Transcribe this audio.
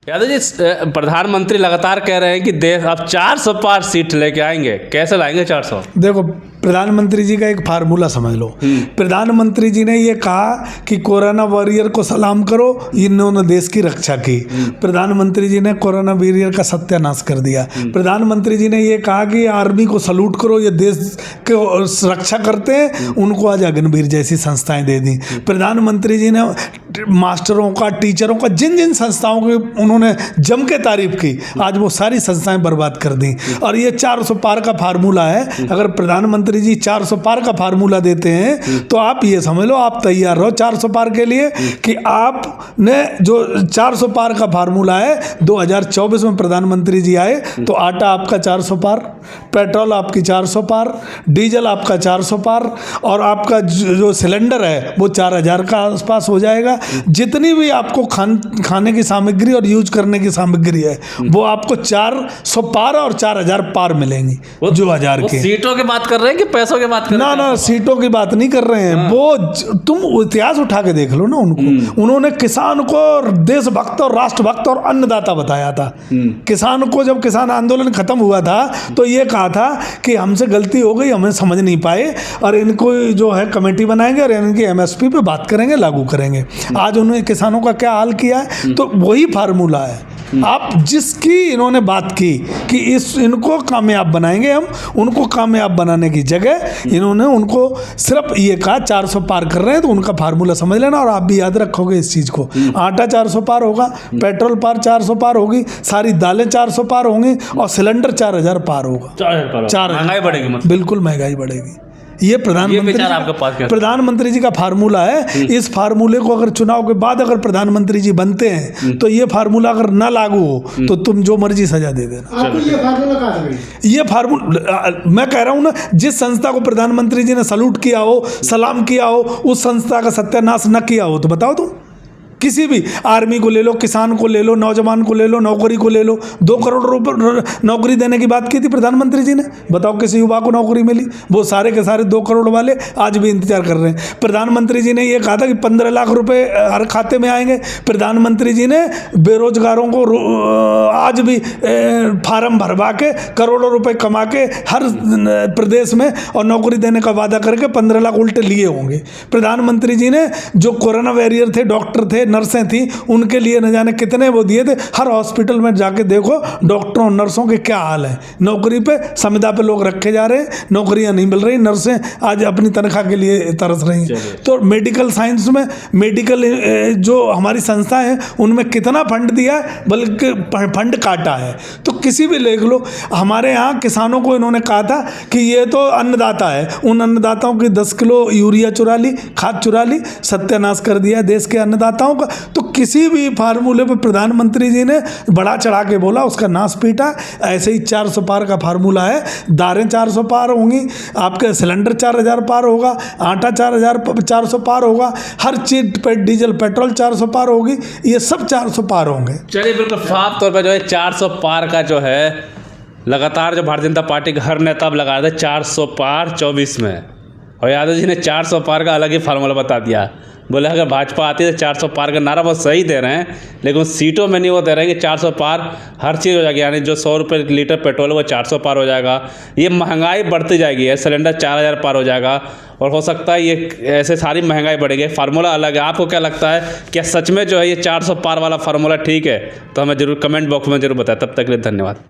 यादव जी, प्रधानमंत्री लगातार कह रहे हैं कि देश अब 400 पार सीट लेके आएंगे, कैसे लाएंगे 400? देखो, प्रधानमंत्री जी का एक फार्मूला समझ लो। प्रधानमंत्री जी ने ये कहा कि कोरोना वॉरियर को सलाम करो, इन्होंने देश की रक्षा की। प्रधानमंत्री जी ने कोरोना वॉरियर का सत्यानाश कर दिया। प्रधानमंत्री जी ने ये कहा कि आर्मी को सलूट करो, ये देश को रक्षा करते हैं, उनको आज अग्निवीर जैसी संस्थाएं दे दी। प्रधानमंत्री जी ने मास्टरों का, टीचरों का, जिन जिन संस्थाओं की उन्होंने जम के तारीफ की, आज वो सारी संस्थाएं बर्बाद कर दी। और ये 400 पार का फार्मूला है। अगर प्रधानमंत्री जी 400 पार का फार्मूला देते हैं तो आप ये समझ लो, आप तैयार रहो 400 पार के लिए कि आपने जो 400 पार का फार्मूला है, 2024 में प्रधानमंत्री जी आए तो आटा आपका 400 पार, पेट्रोल आपकी 400 पार, डीजल आपका 400 पार, और आपका जो सिलेंडर है वो 4000 का आसपास हो जाएगा। जितनी भी आपको खाने की सामग्री और यूज करने की सामग्री है वो आपको 400 पार और 4000 पार मिलेंगी। जो 1000 के सीटों की बात कर रहे हैं कि पैसों की बात कर रहे हैं? ना, सीटों की बात नहीं कर रहे हैं। वो तुम इतिहास उठा के देख लो ना उनको। उन्होंने किसान को देशभक्त और राष्ट्रभक्त और अन्नदाता बताया था। किसान को जब किसान आंदोलन खत्म हुआ था तो ये कहा था कि हमसे गलती हो गई, हमें समझ नहीं पाए, और इनको जो है कमेटी बनाएंगे और इनकी MSP पे बात करेंगे, लागू करेंगे। आज उन्होंने किसानों का क्या हाल किया है, तो वही फार्मूला है। आप जिसकी इन्होंने बात की कि इनको कामयाब बनाएंगे हम, उनको कामयाब बनाने की जगह इन्होंने उनको सिर्फ ये कहा 400 पार कर रहे हैं, तो उनका फार्मूला समझ लेना। और आप भी याद रखोगे इस चीज़ को, आटा 400 पार होगा, पेट्रोल पार 400 पार होगी, सारी दालें 400 पार होंगी, और सिलेंडर 4000 पार होगा। 4000 महंगाई बढ़ेगी, मतलब बिल्कुल महंगाई बढ़ेगी। ये प्रधानमंत्री जी का फार्मूला है। इस फार्मूले को अगर चुनाव के बाद अगर प्रधानमंत्री जी बनते हैं तो ये फार्मूला अगर ना लागू हो तो तुम जो मर्जी सजा दे देना। ये फार्मूला मैं कह रहा हूं ना, जिस संस्था को प्रधानमंत्री जी ने सलूट किया हो, सलाम किया हो, उस संस्था का सत्यानाश न किया हो तो बताओ तुम। किसी भी आर्मी को ले लो, किसान को ले लो, नौजवान को ले लो, नौकरी को ले लो। 2 करोड़ रुपए नौकरी देने की बात की थी प्रधानमंत्री जी ने, बताओ किसी युवा को नौकरी मिली? वो सारे के सारे 2 करोड़ वाले आज भी इंतजार कर रहे हैं। प्रधानमंत्री जी ने ये कहा था कि 15 लाख रुपए हर खाते में आएंगे। प्रधानमंत्री जी ने बेरोजगारों को आज भी फार्म भरवा के करोड़ों रुपए कमा के हर प्रदेश में और नौकरी देने का वादा करके 15 लाख उल्टे लिए होंगे। प्रधानमंत्री जी ने जो कोरोना वॉरियर थे, डॉक्टर थे, नर्सें थी, उनके लिए न जाने कितने वो दिए थे। हर हॉस्पिटल में जाके देखो डॉक्टरों नर्सों के क्या हाल है। नौकरी पे, संविदा पे लोग रखे जा रहे हैं, नौकरियां नहीं मिल रही, नर्सें आज अपनी तनख्वाह के लिए तरस रही हैं। तो मेडिकल साइंस में, मेडिकल जो हमारी संस्था है उनमें कितना फंड दिया है, बल्कि फंड काटा है। तो किसी भी देख लो, हमारे यहाँ किसानों को इन्होंने कहा था कि ये तो अन्नदाता है, उन अन्नदाताओं की 10 किलो यूरिया चुरा ली, खाद चुरा ली, सत्यानाश कर दिया देश के अन्नदाताओं का। तो किसी भी फार्मूले पर प्रधानमंत्री जी ने बड़ा चढ़ा के बोला, उसका नाश पीटा। ऐसे ही 400 पार का फार्मूला है। दालें 400 पार होंगी, आपके सिलेंडर 4000 पार होगा, आटा 400 पार होगा, हर चीज पे डीजल पेट्रोल 400 पार होगी, ये सब 400 पार होंगे। चलिए, बिल्कुल साफ तौर पर जो है 400 पार का जो है लगातार जो भारतीय जनता पार्टी का हर नेता अब लगा रहे थे 400 पार 24 में, और यादव जी ने 400 पार का अलग ही फार्मूला बता दिया। बोले अगर भाजपा आती है तो 400 पार का नारा बहुत सही दे रहे हैं, लेकिन सीटों में नहीं वो दे रहे हैं कि 400 पार हर चीज़ हो जाएगी। यानी जो 100 रुपये लीटर पेट्रोल है वो 400 पार हो जाएगा। ये महंगाई बढ़ती जाएगी, सिलेंडर 4000 पार हो जाएगा, और हो सकता है ये ऐसे सारी महंगाई बढ़ेगी। फार्मूला अलग है। आपको क्या लगता है, क्या सच में जो है ये 400 पार वाला फार्मूला ठीक है? तो हमें जरूर कमेंट बॉक्स में जरूर बताएं। तब तक के लिए धन्यवाद।